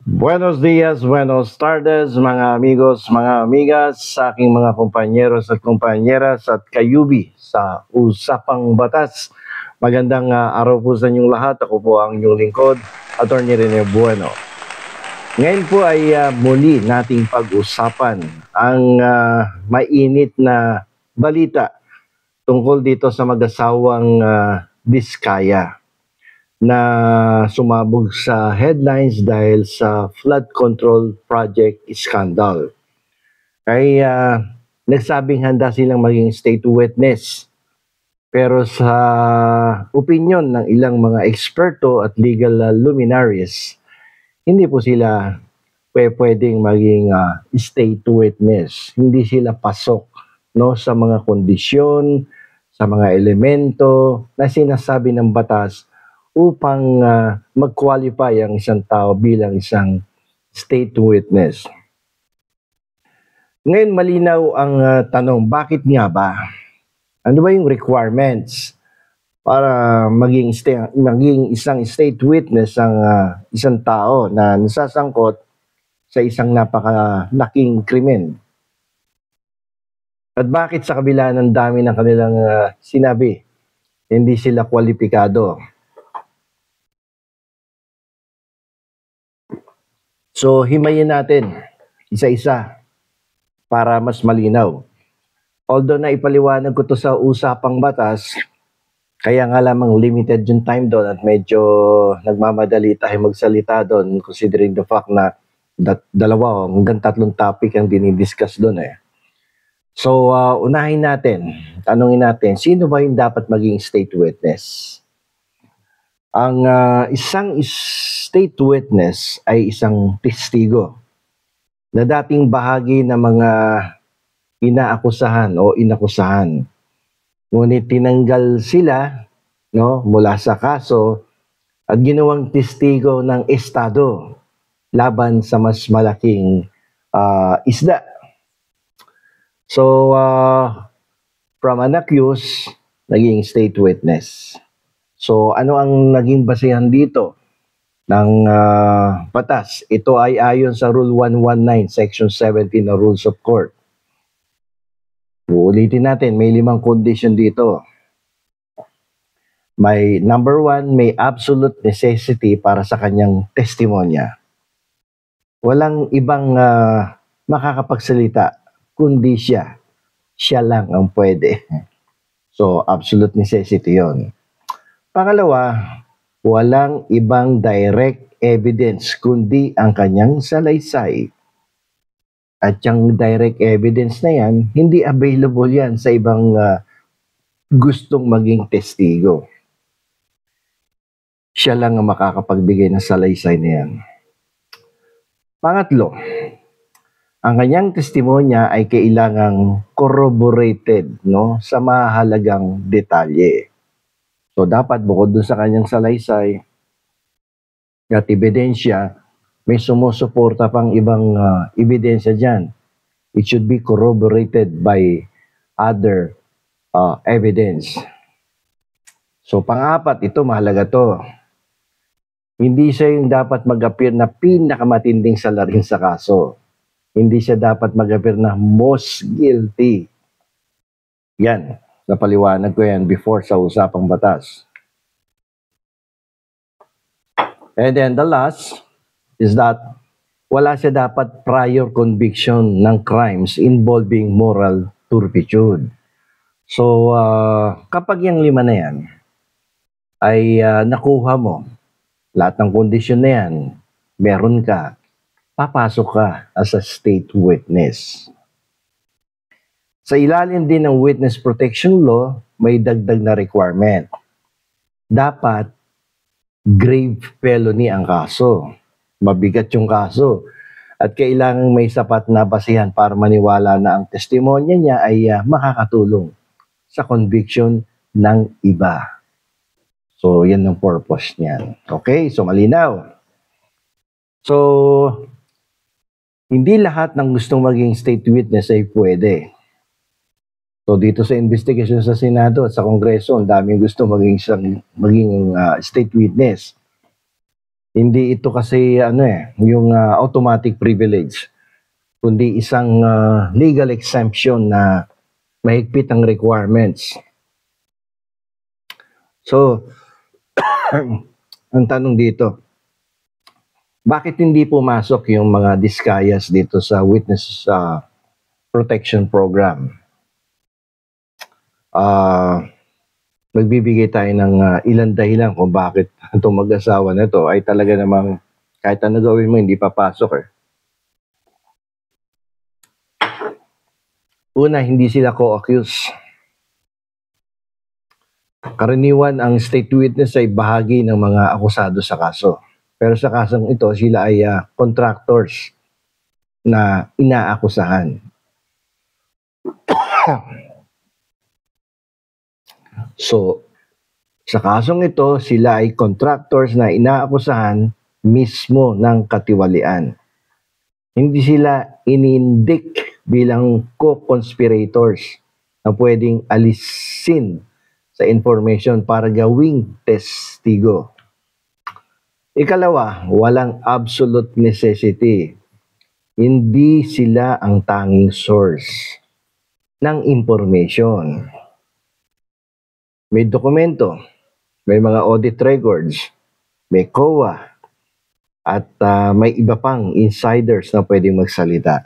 Buenos dias, buenos tardes, mga amigos, mga amigas, sa aking mga kompanyeros at kompanyeras at kayubi sa Usapang Batas. Magandang araw po sa inyong lahat. Ako po ang inyong lingkod, Atty. Rene Bueno. Ngayon po ay muli nating pag-usapan ang mainit na balita tungkol dito sa mag-asawang Diskaya na sumabog sa headlines dahil sa flood control project scandal. Ay nagsabing handa silang maging state witness. Pero sa opinion ng ilang mga eksperto at legal luminaries, hindi po sila pwedeng maging state witness. Hindi sila pasok no sa mga kondisyon, sa mga elemento na sinasabi ng batas upang mag-qualify ang isang tao bilang isang state witness. Ngayon malinaw ang tanong, bakit nga ba? Ano ba yung requirements para maging isang state witness ang isang tao na nasasangkot sa isang napakalaking krimen? At bakit sa kabila ng dami ng kanilang sinabi, hindi sila kwalipikado? So, himayin natin isa-isa para mas malinaw. Although na ipaliwanag ko to sa usapang batas, kaya nga lamang limited yung time doon at medyo nagmamadali tayo magsalita doon considering the fact na dalawa hanggang 3 topic ang dinidiscuss doon eh. So, unahin natin, tanungin natin, sino ba yung dapat maging state witness? Ang isang state witness ay isang testigo na dating bahagi ng mga inaakusahan o inakusahan. Ngunit tinanggal sila no, mula sa kaso at ginawang testigo ng estado laban sa mas malaking isda. So, from an accused, naging state witness. So, ano ang naging basehan dito ng batas? Ito ay ayon sa Rule 119, Section 17 ng Rules of Court. Uulitin natin, may 5 condition dito. May number 1, may absolute necessity para sa kanyang testimonya. Walang ibang makakapagsalita kundi siya. Siya lang ang pwede. So, absolute necessity yon. Pangalawa, walang ibang direct evidence kundi ang kanyang salaysay. At yung direct evidence na yan, hindi available yan sa ibang gustong maging testigo. Siya lang ang makakapagbigay ng salaysay na yan. Pangatlo, ang kanyang testimonya ay kailangang corroborated no, sa mahalagang detalye. So dapat bukod dun sa kanyang salaysay at ebidensya, may sumusuporta pang ibang ebidensya dyan. It should be corroborated by other evidence. So pang-apat, ito mahalaga to. Hindi siya yung dapat mag-appear na pinakamatinding salarin sa kaso. Hindi siya dapat mag-appear na most guilty. Yan, napaliwanag ko yan before sa usapang batas. And then the last is that wala siya dapat prior conviction ng crimes involving moral turpitude. So, kapag yung 5 na yan ay nakuha mo, lahat ng kondisyon na yan, meron ka, papasok ka as a state witness. Sa ilalim din ng Witness Protection Law, may dagdag na requirement. Dapat grave felony ang kaso. Mabigat yung kaso. At kailangan may sapat na basihan para maniwala na ang testimonya niya ay makakatulong sa conviction ng iba. So, yan ang purpose niyan. Okay, so malinaw. So, hindi lahat ng gustong maging state witness ay pwede. So, dito sa investigation sa Senado at sa Kongreso, ang daming gusto maging state witness. Hindi ito kasi yung automatic privilege, kundi isang legal exemption na mahigpit ang requirements. So, ang tanong dito, bakit hindi pumasok yung mga discayas dito sa witness protection program? Magbibigay tayo ng ilang dahilan kung bakit itong mag-asawa na to ay talaga namang kahit ano gawin mo, hindi papasok eh. Una, hindi sila co-accused. Karaniwan ang state witness ay bahagi ng mga akusado sa kaso. Pero sa kasong ito, sila ay contractors na inaakusahan. So, sa kasong ito, sila ay contractors na inaakusahan mismo ng katiwalian. Hindi sila inindik bilang co-conspirators na pwedeng alisin sa information para gawing testigo. Ikalawa, walang absolute necessity. Hindi sila ang tanging source ng information. May dokumento, may mga audit records, may COA, at may iba pang insiders na pwedeng magsalita.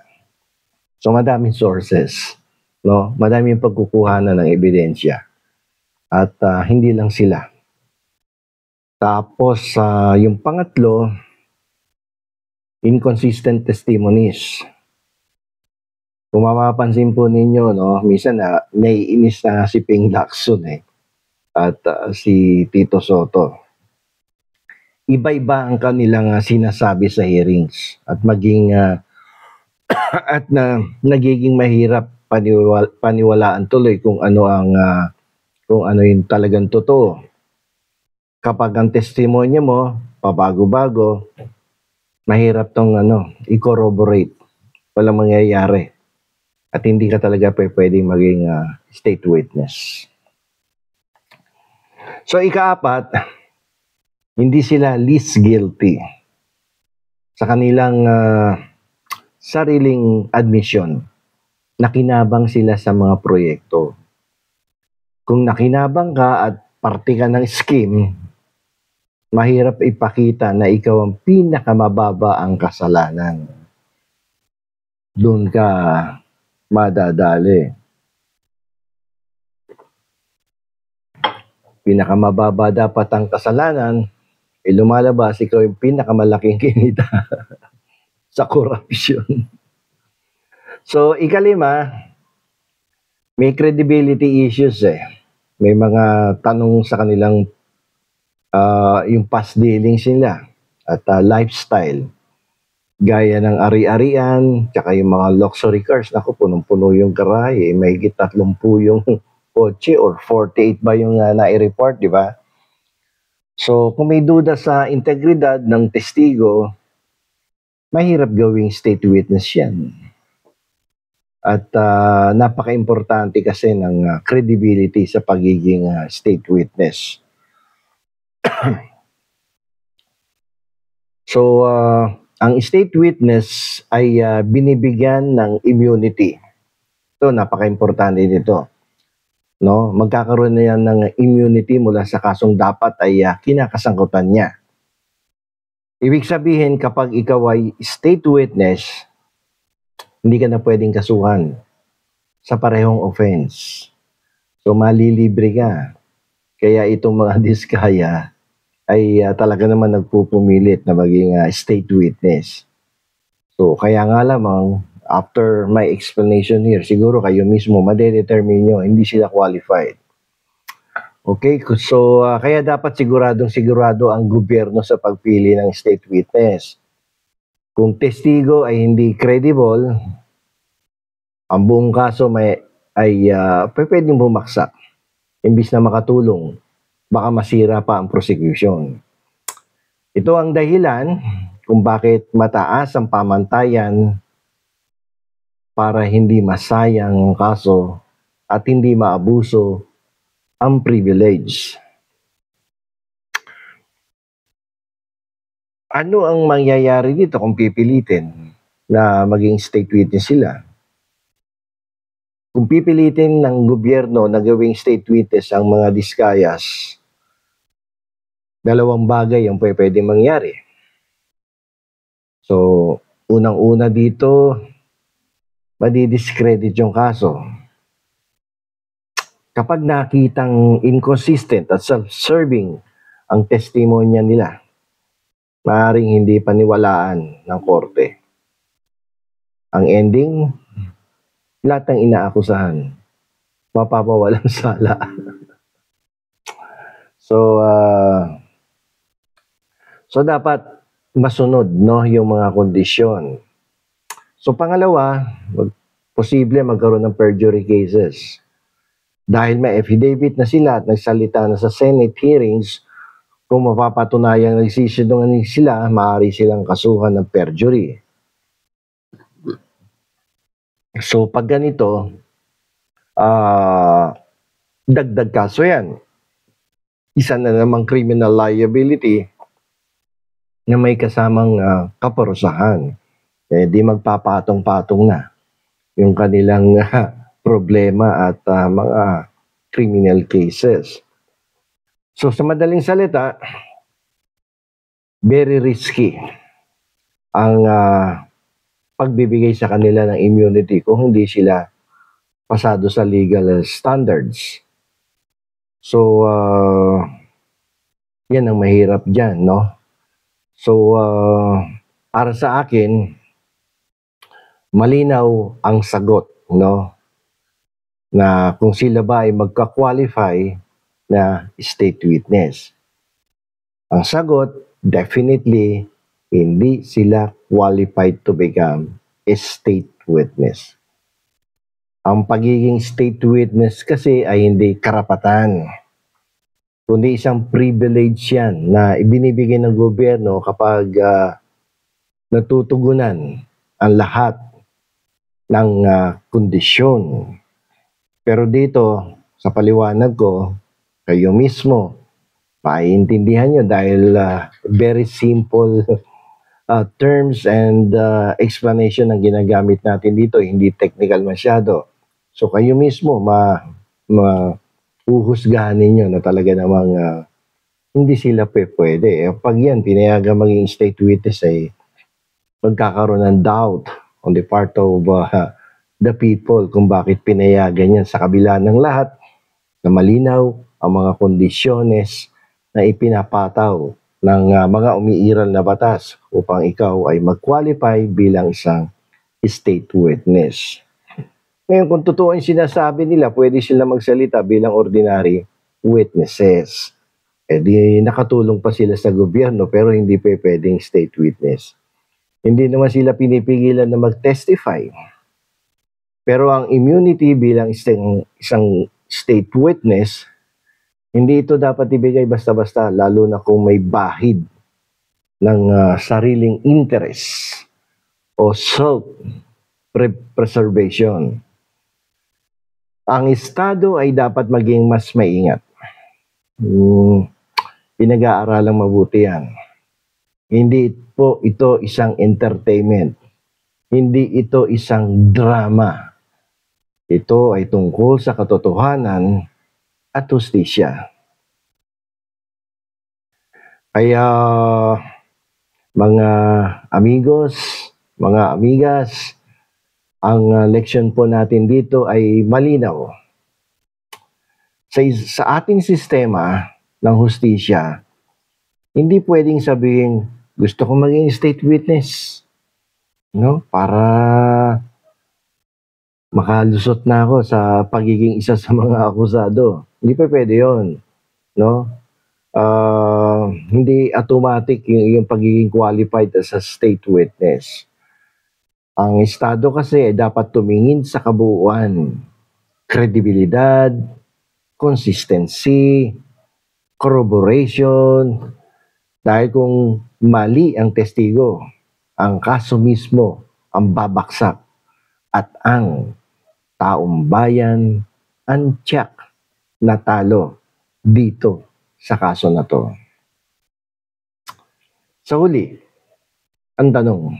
So madaming sources, no? Madaming pagkukuhanan ng ebidensya. At hindi lang sila. Tapos yung pangatlo, inconsistent testimonies. Kung mapapansin po ninyo, no, minsan naiinis na si Ping Lacson at si Tito Soto. Iba-iba ang kanilang sinasabi sa hearings at maging at nagiging mahirap paniwalaan tuloy kung ano yung talagang totoo. Kapag ang testimonya mo pabago-bago, mahirap tong i-corroborate. Walang mangyayari. At hindi ka talaga pwedeng maging state witness. So ikaapat, hindi sila least guilty sa kanilang sariling admission. Nakinabang sila sa mga proyekto. Kung nakinabang ka at parte ka ng scheme, mahirap ipakita na ikaw ang pinakamababa ang kasalanan. Doon ka madadali. Pinakamababa dapat ang kasalanan, lumalabas ikaw yung pinakamalaking kinita sa korupsyon. So, ikalima, may credibility issues May mga tanong sa kanilang yung past dealings nila at lifestyle. Gaya ng ari-arian, tsaka yung mga luxury cars. Naku, punong-puno yung garahe. May higit 30 yung kotse or 48 ba yung nai-report, di ba? So, kung may duda sa integridad ng testigo, mahirap gawing state witness yan. At napaka-importante kasi ng credibility sa pagiging state witness. So, ang state witness ay binibigyan ng immunity. Ito, napaka-importante nito. No? Magkakaroon na yan ng immunity mula sa kasong dapat ay kinakasangkutan niya. Ibig sabihin, kapag ikaw ay state witness, hindi ka na pwedeng kasuhan sa parehong offense. So, malilibre ka. Kaya itong mga diskaya ay talaga naman nagpupumilit na maging state witness. So, kaya nga lamang, after my explanation here, siguro kayo mismo madedetermine nyo, hindi sila qualified. Okay, so kaya dapat sigurado ang gobyerno sa pagpili ng state witness. Kung testigo ay hindi credible, ang buong kaso ay pwedeng bumaksak. Imbis na makatulong, baka masira pa ang prosecution. Ito ang dahilan kung bakit mataas ang pamantayan para hindi masayang ang kaso at hindi maabuso ang privilege. Ano ang mangyayari dito kung pipilitin na maging state witness sila? Kung pipilitin ng gobyerno na gawing state witness ang mga Discayas, dalawang bagay ang pwedeng mangyari. So, unang-una dito, madidiscredit yung kaso. Kapag nakitang inconsistent at self-serving ang testimonya nila, maaaring hindi paniwalaan ng korte. Ang ending, lahat ng inaakusahan, mapapawalang sala. So dapat masunod, no, yung mga kondisyon. So pangalawa, posible magkaroon ng perjury cases. Dahil may affidavit na sila at nagsalita na sa Senate hearings, kung mapapatunayan nagsisinungaling sila, maaari silang kasuhan ng perjury. So pag ganito, dagdag kaso yan. Isa na namang criminal liability na may kasamang kaparusahan. Di magpapatong-patong na yung kanilang problema at mga criminal cases. So sa madaling salita, very risky ang pagbibigay sa kanila ng immunity kung hindi sila pasado sa legal standards. So yan ang mahirap dyan, no? So para sa akin, malinaw ang sagot, no? Na kung sila ba ay magka-qualify na state witness. Ang sagot, definitely, hindi sila qualified to become a state witness. Ang pagiging state witness kasi ay hindi karapatan, kundi isang privilege yan na ibinibigay ng gobyerno kapag natutugunan ang lahat ng kondisyon. Pero dito, sa paliwanag ko, kayo mismo, maiintindihan nyo dahil very simple terms and explanation ang ginagamit natin dito, hindi technical masyado. So kayo mismo, uhusgahan ninyo na talaga namang hindi sila pwede. Pag yan, pinayagan maging state witness ay magkakaroon ng doubt on the part of the people kung bakit pinayagan yan sa kabila ng lahat na malinaw ang mga kondisyones na ipinapataw ng mga umiiral na batas upang ikaw ay mag-qualify bilang isang state witness. Ngayon, kung totoo yung sinasabi nila, pwede sila magsalita bilang ordinary witnesses. Di nakatulong pa sila sa gobyerno pero hindi pa pwedeng state witness. Hindi naman sila pinipigilan na mag-testify. Pero ang immunity bilang isang state witness, hindi ito dapat ibigay basta-basta, lalo na kung may bahid ng sariling interest o self-preservation. Ang Estado ay dapat maging mas maingat. Pinag-aaralang mabuti yan. Hindi po ito isang entertainment. Hindi ito isang drama. Ito ay tungkol sa katotohanan at hustisya. Kaya mga amigos, mga amigas, ang leksyon po natin dito ay malinaw. Sa ating sistema ng hustisya, hindi pwedeng sabihin, gusto kong maging state witness, no? Para makalusot na ako sa pagiging isa sa mga akusado. Hindi pa pwede yun, no? Hindi automatic yung pagiging qualified as a state witness. Ang Estado kasi dapat tumingin sa kabuuan, kredibilidad, consistency, corroboration, dahil kung mali ang testigo, ang kaso mismo ang babaksak at ang taong bayan ang tiyak na talo dito sa kaso na to. Sa huli, ang tanong,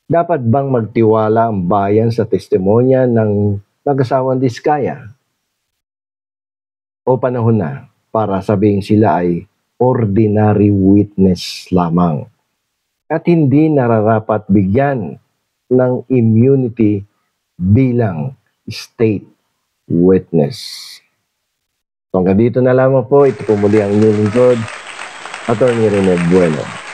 dapat bang magtiwala ang bayan sa testimonya ng mag-asawang Diskaya? O panahon na para sabihing sila ay ordinary witness lamang at hindi nararapat bigyan ng immunity bilang state witness. So hanggang dito na lamang po. Ito po muli ang inyong lingkod, Attorney Rene Bueno.